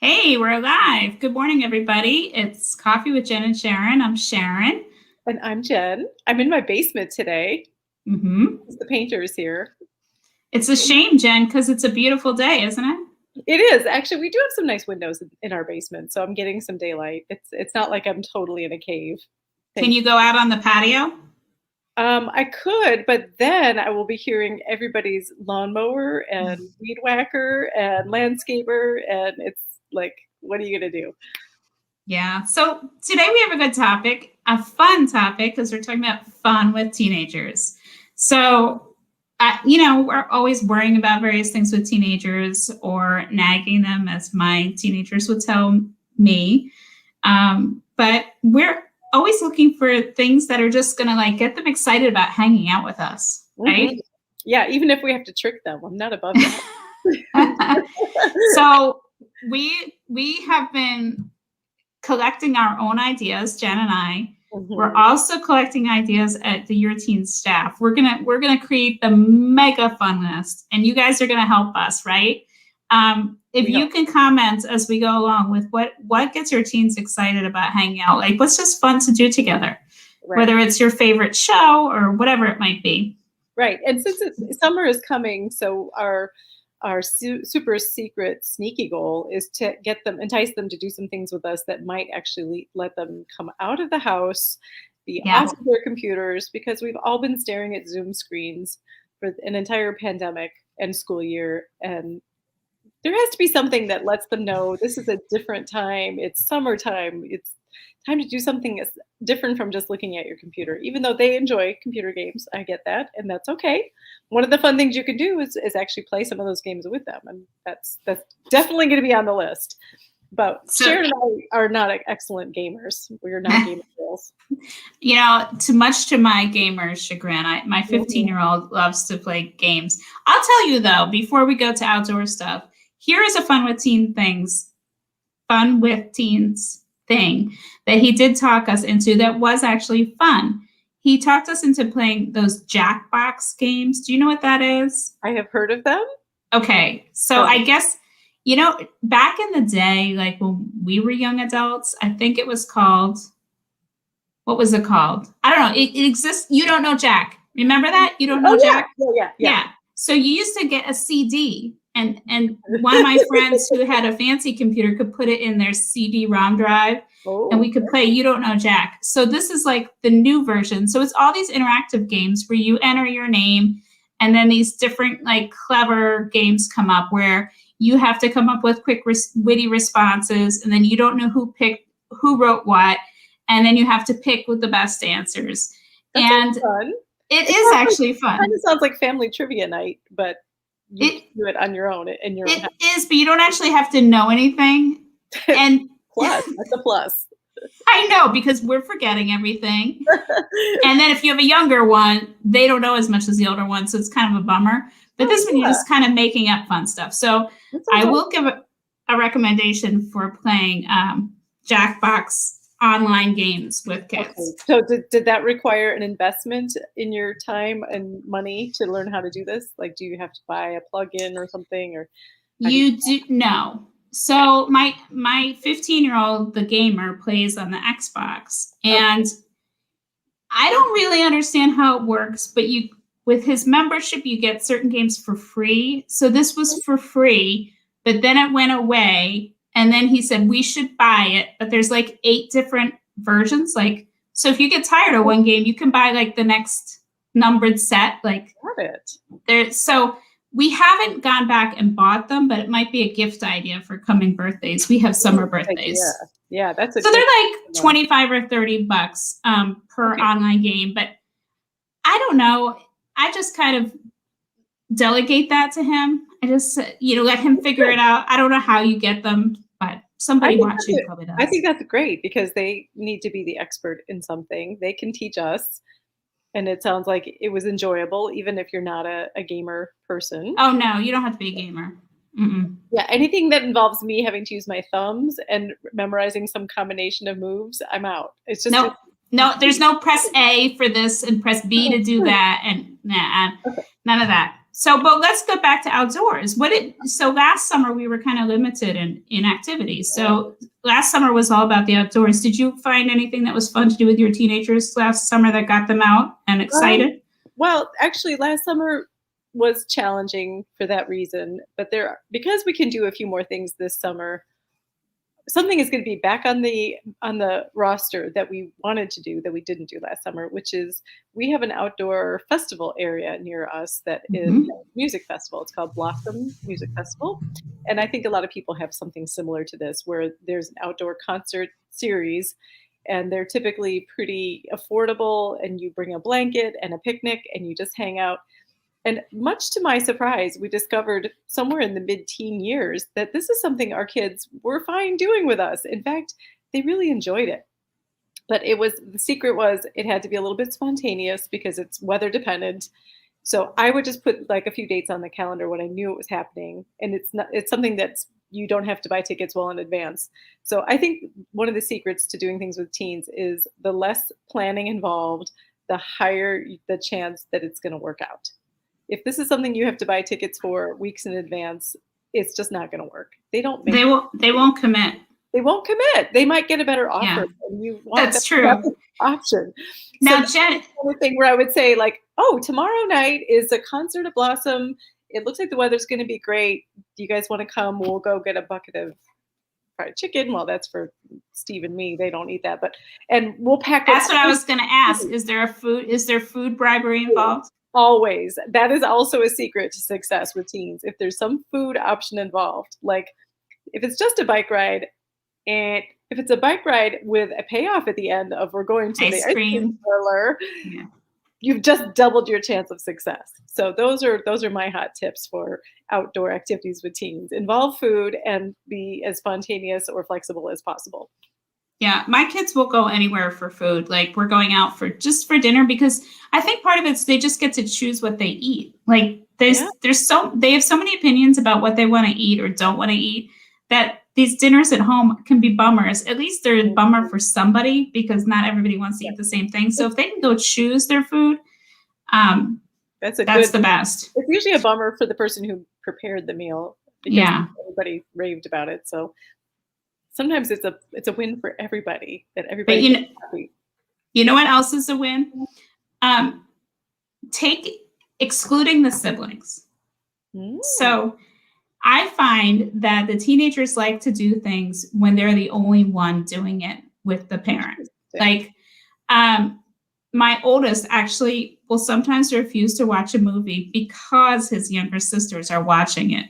Hey, we're live. Good morning, everybody. It's Coffee with Jen and Sharon. I'm Sharon. And I'm Jen. I'm in my basement today. hmm The painter is here. It's a shame, Jen, because it's a beautiful day, isn't it? It is. Actually, we do have some nice windows in our basement, so I'm getting some daylight. It's not like I'm totally in a cave. Can you go out on the patio? I could, but then I will be hearing everybody's lawnmower and weed whacker and landscaper, and it's like, what are you gonna do? Yeah. So today we have a good topic, a fun topic, because we're talking about fun with teenagers. So, we're always worrying about various things with teenagers or nagging them, as my teenagers would tell me. But we're always looking for things that are just going to like get them excited about hanging out with us, right? Mm-hmm. Yeah, even if we have to trick them, I'm not above that. So we have been collecting our own ideas, Jen and I. Mm-hmm. We're also collecting ideas at the Your Teen staff. We're gonna create the mega fun list, and you guys are gonna help us, right? If you can comment as we go along with what gets your teens excited about hanging out, like what's just fun to do together, right? Whether it's your favorite show or whatever it might be. Right, and since summer is coming, so our super secret sneaky goal is to entice them to do some things with us that might actually let them come out of the house, be off of their computers, because we've all been staring at Zoom screens for an entire pandemic and school year, and there has to be something that lets them know this is a different time. It's summertime. It's time to do something different from just looking at your computer. Even though they enjoy computer games, I get that, and that's okay. One of the fun things you can do is actually play some of those games with them, and that's definitely going to be on the list. But Sharon and I are not excellent gamers. We're not gamer girls. Much to my gamer's chagrin, my 15-year-old loves to play games. I'll tell you though, before we go to outdoor stuff, here is a fun with teens thing that he did talk us into that was actually fun. He talked us into playing those Jackbox games. Do you know what that is? I have heard of them. Okay. So I guess, back in the day, like when we were young adults, I think it was called, what was it called? I don't know. It exists. You don't know Jack. Remember that? You don't know Jack? Yeah. So you used to get a CD. And one of my friends who had a fancy computer could put it in their CD-ROM drive, and we could play You Don't Know Jack. So this is like the new version. So it's all these interactive games where you enter your name, and then these different like clever games come up where you have to come up with quick, witty responses, and then you don't know who wrote what, and then you have to pick with the best answers. That's fun. It is actually fun. It kind of sounds like family trivia night, but you do it on your own in your own house. It is, but you don't actually have to know anything. And that's a plus. I know, because we're forgetting everything. And then if you have a younger one, they don't know as much as the older one, so it's kind of a bummer. But this one, you're just kind of making up fun stuff. So I will give a recommendation for playing Jackbox online games with kids. Okay. So did that require an investment in your time and money to learn how to do this? Like, do you have to buy a plug-in or something, or you do? No. So my 15-year-old, the gamer, plays on the Xbox, and I don't really understand how it works, but with his membership, you get certain games for free. So this was for free, but then it went away. And then he said, we should buy it, but there's like 8 different versions. Like, so if you get tired of one game, you can buy like the next numbered set. Like, so we haven't gone back and bought them, but it might be a gift idea for coming birthdays. We have summer birthdays. Yeah, that's so they're like $25 or $30 per online game. But I don't know. I just kind of delegate that to him. I just, let him figure it out. I don't know how you get them, but somebody watching probably does. I think that's great because they need to be the expert in something. They can teach us. And it sounds like it was enjoyable, even if you're not a gamer person. Oh, no, you don't have to be a gamer. Mm-mm. Yeah, anything that involves me having to use my thumbs and memorizing some combination of moves, I'm out. It's just no, there's no press A for this and press B to do that. And none of that. So, but let's go back to outdoors. So last summer we were kind of limited in activities. So last summer was all about the outdoors. Did you find anything that was fun to do with your teenagers last summer that got them out and excited? Well, actually, last summer was challenging for that reason, but because we can do a few more things this summer, something is going to be back on the roster that we wanted to do that we didn't do last summer, which is we have an outdoor festival area near us that is a music festival. It's called Blossom Music Festival, and I think a lot of people have something similar to this, where there's an outdoor concert series, and they're typically pretty affordable, and you bring a blanket and a picnic and you just hang out. And much to my surprise, we discovered somewhere in the mid-teen years that this is something our kids were fine doing with us. In fact, they really enjoyed it. But the secret was it had to be a little bit spontaneous because it's weather dependent. So I would just put like a few dates on the calendar when I knew it was happening. And it's something that you don't have to buy tickets well in advance. So I think one of the secrets to doing things with teens is the less planning involved, the higher the chance that it's going to work out. If this is something you have to buy tickets for weeks in advance, it's just not going to work. They won't commit. They won't commit. They might get a better offer. Yeah. And you want That's true. Option. Now, so Jen, the thing where I would say like, oh, tomorrow night is a concert at Blossom. It looks like the weather's going to be great. Do you guys want to come? We'll go get a bucket of fried chicken. Well, that's for Steve and me. They don't eat that, and we'll pack. That's what I was going to ask. Is there food bribery involved? Always. That is also a secret to success with teens. If there's some food option involved, like if it's just a bike ride, and if it's a bike ride with a payoff at the end of we're going to the ice cream parlor, you've just doubled your chance of success. So those are my hot tips for outdoor activities with teens. Involve food and be as spontaneous or flexible as possible. Yeah, my kids will go anywhere for food. Like we're going out for dinner because I think part of it's they just get to choose what they eat. Like they have so many opinions about what they want to eat or don't want to eat that these dinners at home can be bummers. At least they're a bummer for somebody because not everybody wants to eat the same thing. So if they can go choose their food, that's the best. It's usually a bummer for the person who prepared the meal because everybody raved about it. So sometimes it's a win for everybody that everybody is happy. You know what else is a win? Excluding the siblings. So I find that the teenagers like to do things when they're the only one doing it with the parent. Like my oldest actually will sometimes refuse to watch a movie because his younger sisters are watching it.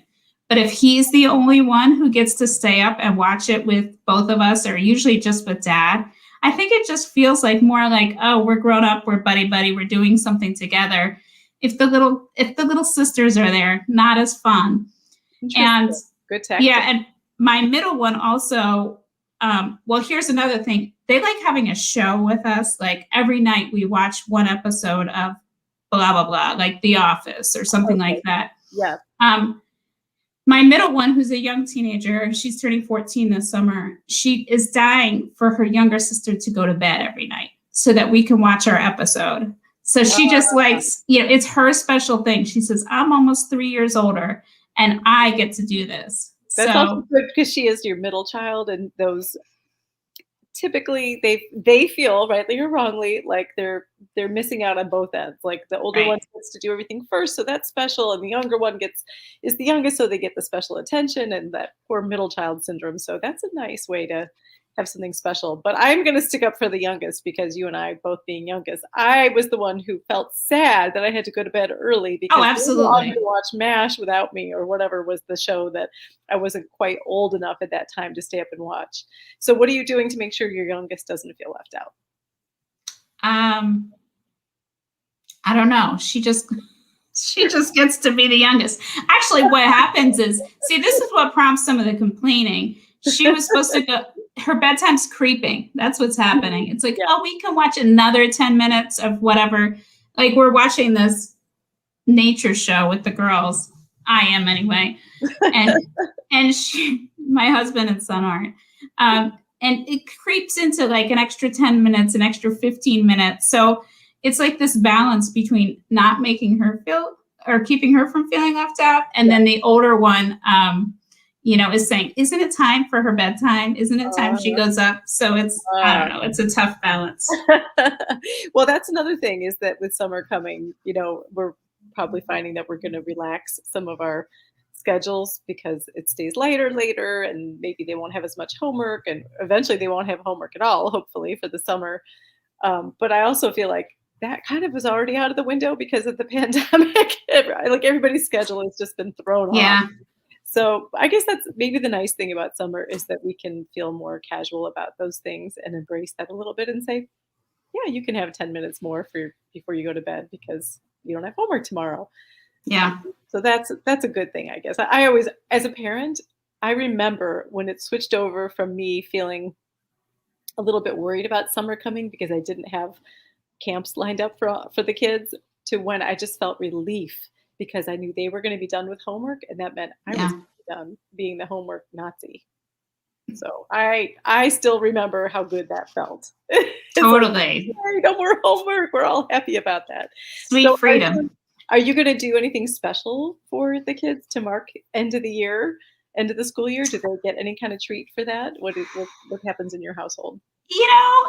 But if he's the only one who gets to stay up and watch it with both of us, or usually just with dad, I think it just feels like more like, oh, we're grown up, we're buddy, we're doing something together. If the little sisters are there, not as fun. And good tactic. Yeah, and my middle one also, here's another thing. They like having a show with us. Like every night we watch one episode of blah, blah, blah, like The Office or something like that. Yeah. My middle one, who's a young teenager, she's turning 14 this summer. She is dying for her younger sister to go to bed every night so that we can watch our episode. So she just likes, it's her special thing. She says, I'm almost 3 years older and I get to do this. That's also good because she is your middle child, and those typically they feel, rightly or wrongly, like they're missing out on both ends. Like the older one gets to do everything first, so that's special, and the younger one is the youngest, so they get the special attention, and that poor middle child syndrome. So that's a nice way to have something special. But I'm going to stick up for the youngest because you and I both being youngest, I was the one who felt sad that I had to go to bed early because absolutely. they wanted to watch MASH without me, or whatever was the show that I wasn't quite old enough at that time to stay up and watch. So what are you doing to make sure your youngest doesn't feel left out? I don't know. She just gets to be the youngest. Actually, what happens is, this is what prompts some of the complaining. She was supposed to go, her bedtime's creeping. That's what's happening. It's like, we can watch another 10 minutes of whatever. Like we're watching this nature show with the girls. I am anyway. And my husband and son aren't. And it creeps into like an extra 10 minutes, an extra 15 minutes. So it's like this balance between not making her feel or keeping her from feeling left out. And then the older one, is saying, isn't it time for her bedtime? Isn't it time she goes up? So I don't know, it's a tough balance. Well, that's another thing is that with summer coming, we're probably finding that we're going to relax some of our schedules because it stays later, and maybe they won't have as much homework, and eventually they won't have homework at all, hopefully, for the summer. But I also feel like that kind of was already out of the window because of the pandemic. Like everybody's schedule has just been thrown off. So I guess that's maybe the nice thing about summer is that we can feel more casual about those things and embrace that a little bit and say, yeah, you can have 10 minutes more before you go to bed because you don't have homework tomorrow. Yeah. So that's a good thing, I guess. I always, as a parent, I remember when it switched over from me feeling a little bit worried about summer coming because I didn't have camps lined up for the kids to when I just felt relief because I knew they were going to be done with homework, and that meant I was done being the homework Nazi. So I still remember how good that felt. Totally. Like, no more homework. We're all happy about that. Sweet freedom. Are you going to do anything special for the kids to mark end of the school year? Do they get any kind of treat for that? What happens in your household?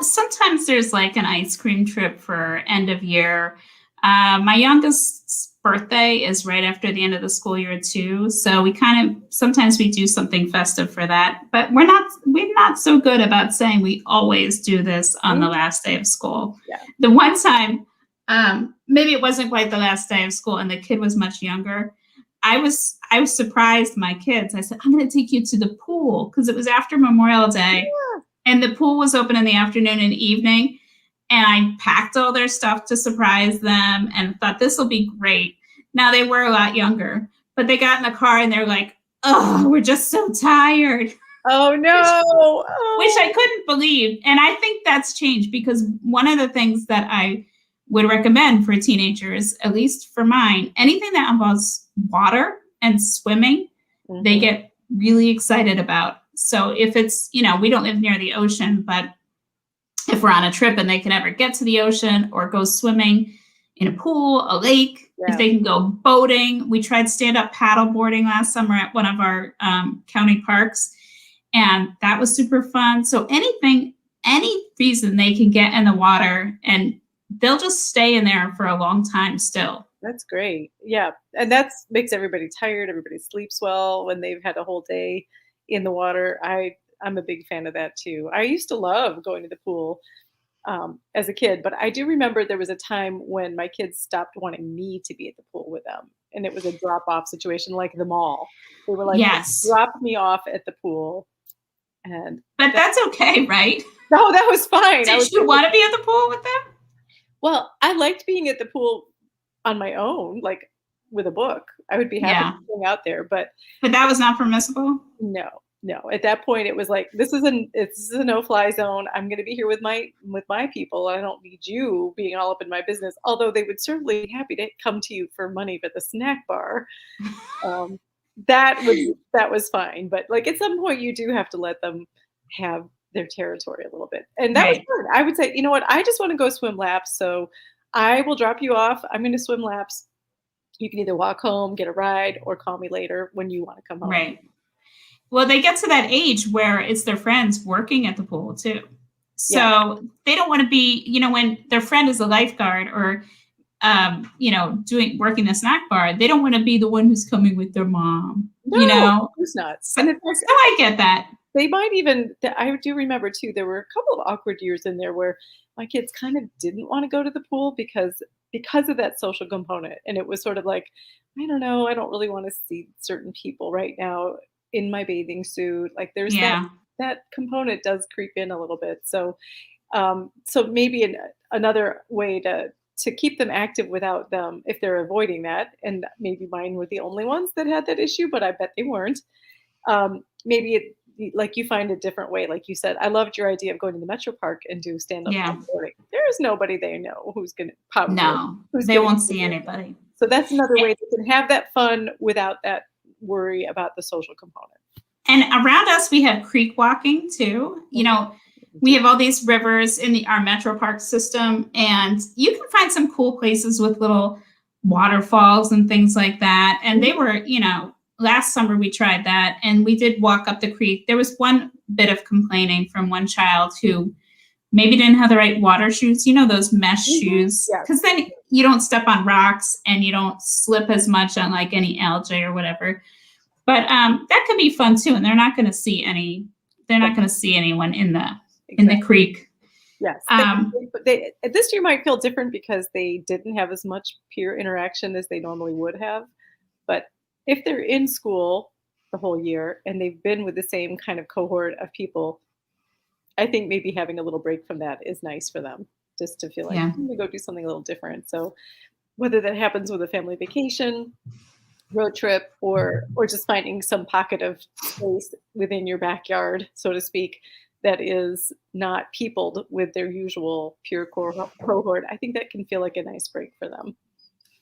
Sometimes there's like an ice cream trip for end of year. My youngest's birthday is right after the end of the school year too. So we sometimes we do something festive for that, but we're not so good about saying we always do this on the last day of school. Yeah. The one time, maybe it wasn't quite the last day of school and the kid was much younger. I was surprised my kids. I said, I'm going to take you to the pool because it was after Memorial Day and the pool was open in the afternoon and evening. And I packed all their stuff to surprise them and thought this will be great. Now they were a lot younger, but they got in the car and they're like, oh, we're just so tired. Oh, no. Which I couldn't believe. And I think that's changed because one of the things that I would recommend for teenagers, at least for mine, anything that involves water and swimming, they get really excited about. So if it's, we don't live near the ocean, but if we're on a trip and they can ever get to the ocean or go swimming in a pool, a lake, if they can go boating. We tried stand-up paddle boarding last summer at one of our county parks, and that was super fun. So any reason they can get in the water, and they'll just stay in there for a long time still. That's great. Yeah. And that makes everybody tired. Everybody sleeps well when they've had a whole day in the water. I'm a big fan of that too. I used to love going to the pool as a kid, but I do remember there was a time when my kids stopped wanting me to be at the pool with them. And it was a drop-off situation like the mall. They were like, drop me off at the pool. But that's okay, right? No, that was fine. Did you want to be at the pool with them? Well, I liked being at the pool on my own, like with a book. I would be happy to hang out there, but that was not permissible? No. At that point, it was like, this is a no-fly zone. I'm going to be here with my people. I don't need you being all up in my business. Although they would certainly be happy to come to you for money at the snack bar. That was fine. But like at some point, you do have to let them have their territory a little bit, and that was fun. I would say, you know what? I just want to go swim laps, so I will drop you off. I'm going to swim laps. You can either walk home, get a ride, or call me later when you want to come home. Right. Well, they get to that age where it's their friends working at the pool too. So they don't want to be, when their friend is a lifeguard or, working the snack bar, they don't want to be the one who's coming with their mom. No, who's not? So I get that. They might even, I do remember too, there were a couple of awkward years in there where my kids kind of didn't want to go to the pool because of that social component. And it was sort of like, I don't know, I don't really want to see certain people right now in my bathing suit. Like there's that component does creep in a little bit. So maybe another way to keep them active without them, if they're avoiding that, and maybe mine were the only ones that had that issue, but I bet they weren't. Maybe like you find a different way. Like you said, I loved your idea of going to the Metro Park and do stand-up paddleboarding. There's nobody they know who's going to they won't see anybody. So that's another way they can have that fun without that worry about the social component. And around us, we have creek walking too. We have all these rivers in our Metro Park system, and you can find some cool places with little waterfalls and things like that. And they were, last summer we tried that and we did walk up the creek. There was one bit of complaining from one child who maybe didn't have the right water shoes, those mesh shoes, because then you don't step on rocks and you don't slip as much on like any algae or whatever. But that could be fun too. And they're not going to see anyone in the creek. Yes. But this year might feel different because they didn't have as much peer interaction as they normally would have. But if they're in school the whole year and they've been with the same kind of cohort of people, I think maybe having a little break from that is nice for them, just to feel like I'm going to go do something a little different. So whether that happens with a family vacation, road trip, or just finding some pocket of space within your backyard, so to speak, that is not peopled with their usual peer cohort, I think that can feel like a nice break for them.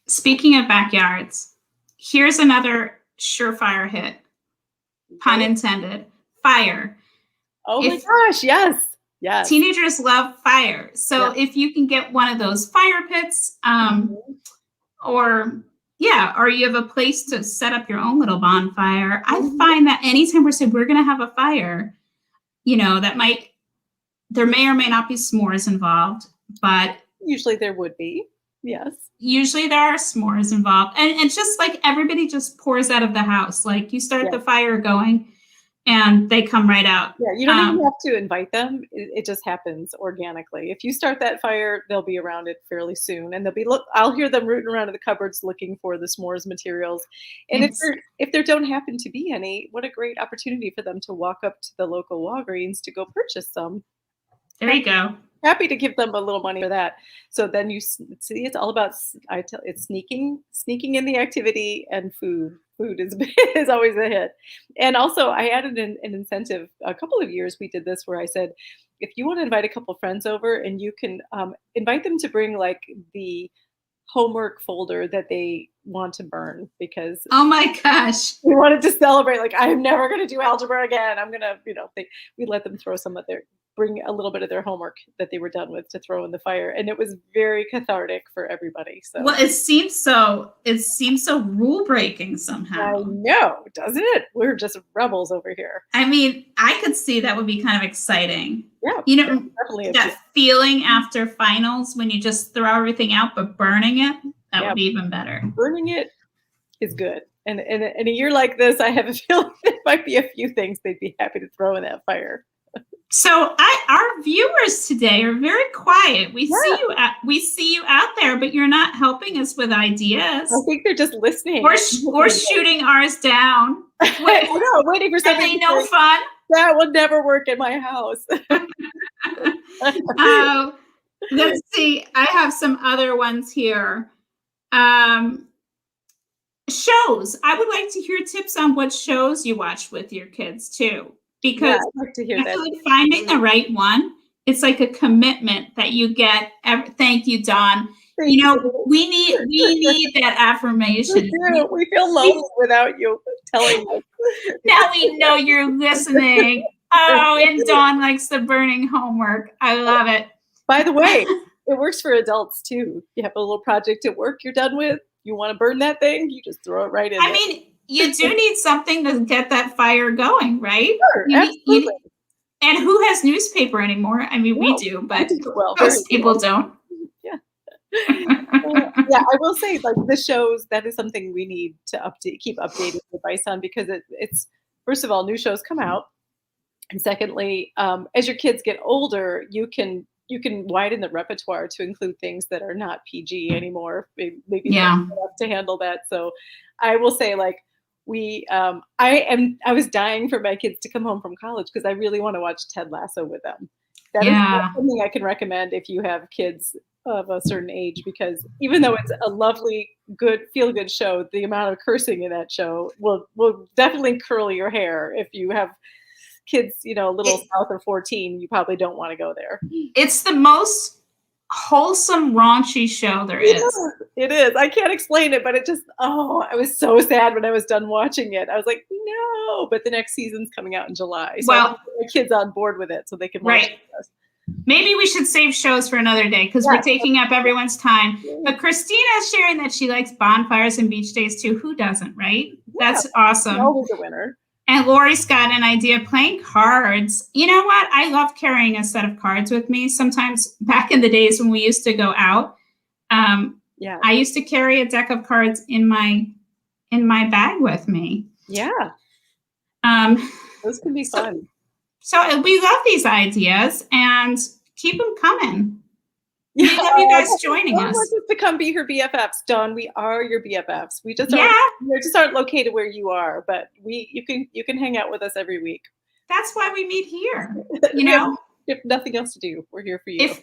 Speaking of backyards, here's another surefire hit, pun intended, fire. Oh my gosh, yes. Yes. Teenagers love fire. So if you can get one of those fire pits, or you have a place to set up your own little bonfire. I find that anytime we're going to have a fire, there may or may not be s'mores involved, but usually there would be. Yes. Usually there are s'mores involved. And it's just like everybody just pours out of the house. Like you start the fire going and they come right out. Yeah, you don't even have to invite them. It just happens organically. If you start that fire, they'll be around it fairly soon. And I'll hear them rooting around in the cupboards looking for the s'mores materials. And if there don't happen to be any, what a great opportunity for them to walk up to the local Walgreens to go purchase some. There you go. Happy to give them a little money for that. So then you see, it's all about, it's sneaking in the activity, and food. Food is always a hit. And also I added an incentive. A couple of years we did this where I said, if you want to invite a couple friends over, and you can invite them to bring like the homework folder that they want to burn, because oh my gosh, we wanted to celebrate, like, I'm never going to do algebra again. I'm going to, we let them throw bring a little bit of their homework that they were done with to throw in the fire. And it was very cathartic for everybody. So well, it seems so rule breaking somehow. I know, doesn't it? We're just rebels over here. I mean, I could see that would be kind of exciting. Yeah. Definitely that feeling after finals when you just throw everything out, but burning it, that would be even better. Burning it is good. And in a year like this, I have a feeling there might be a few things they'd be happy to throw in that fire. So our viewers today are very quiet. We see you out there, but you're not helping us with ideas. I think they're just listening. Or shooting ours down. Waiting for something. Are they no fun? That would never work in my house. Let's see. I have some other ones here. Shows. I would like to hear tips on what shows you watch with your kids too. Because I'd like to hear I feel like finding the right one, it's like a commitment that you get. Thank you, Dawn. We need that affirmation. We feel lonely without you telling us. Now we know you're listening. Oh, and Dawn likes the burning homework. I love it. By the way, it works for adults too. You have a little project at work you're done with. You want to burn that thing, you just throw it right in. I mean, you do need something to get that fire going, right? Sure, absolutely. And who has newspaper anymore? I mean, we do, but most people don't. Yeah. I will say, like, the shows, that is something we need to keep updating advice on, because it's first of all, new shows come out, and secondly, as your kids get older, you can widen the repertoire to include things that are not PG anymore. Maybe not enough to handle that. So I will say, like, I was dying for my kids to come home from college because I really want to watch Ted Lasso with them. That is something I can recommend if you have kids of a certain age, because even though it's a lovely, good, feel-good show, the amount of cursing in that show will definitely curl your hair. If you have kids, a little south of 14, you probably don't want to go there. It's the most wholesome, raunchy show there is. It is. I can't explain it, but it just, I was so sad when I was done watching it. I was like, no, but the next season's coming out in July. So I want my kids on board with it so they can watch it with us. Maybe we should save shows for another day because we're taking up everyone's time. But Christina's sharing that she likes bonfires and beach days too. Who doesn't, right? Yeah, that's awesome. Always a winner. And Lori's got an idea, playing cards. You know what? I love carrying a set of cards with me. Sometimes back in the days when we used to go out, I used to carry a deck of cards in my bag with me. Yeah. Those can be fun. So we love these ideas and keep them coming. We love you guys joining us. Want us to come be her BFFs, Dawn. We are your BFFs. We just aren't located where you are, but you can hang out with us every week. That's why we meet here. You know, if nothing else to do, we're here for you.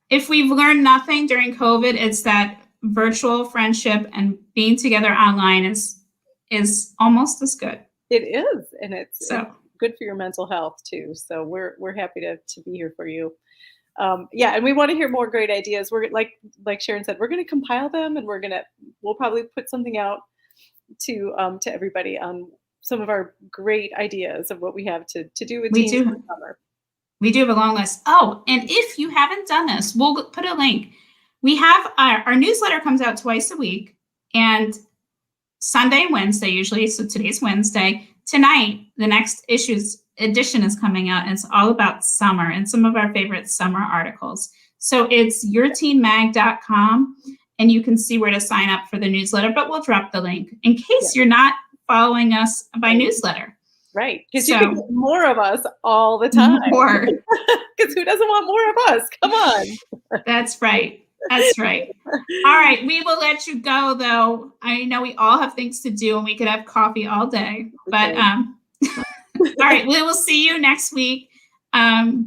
If we've learned nothing during COVID, it's that virtual friendship and being together online is almost as good. It is, and it's good for your mental health too. So we're happy to be here for you. And we want to hear more great ideas. We're like Sharon said, we're going to compile them, and we'll probably put something out to everybody on some of our great ideas of what we have to do with teens this summer. We do have a long list. Oh, and if you haven't done this, we'll put a link. We have our newsletter comes out twice a week, and Sunday and Wednesday usually. So today's Wednesday. Tonight, the next edition is coming out, and it's all about summer and some of our favorite summer articles. So it's yourteenmag.com, and you can see where to sign up for the newsletter, but we'll drop the link in case you're not following us by newsletter. Right, because you can get more of us all the time. More. Because who doesn't want more of us? Come on. That's right. That's right. All right. We will let you go, though. I know we all have things to do, and we could have coffee all day. But all right. We will see you next week. Bye.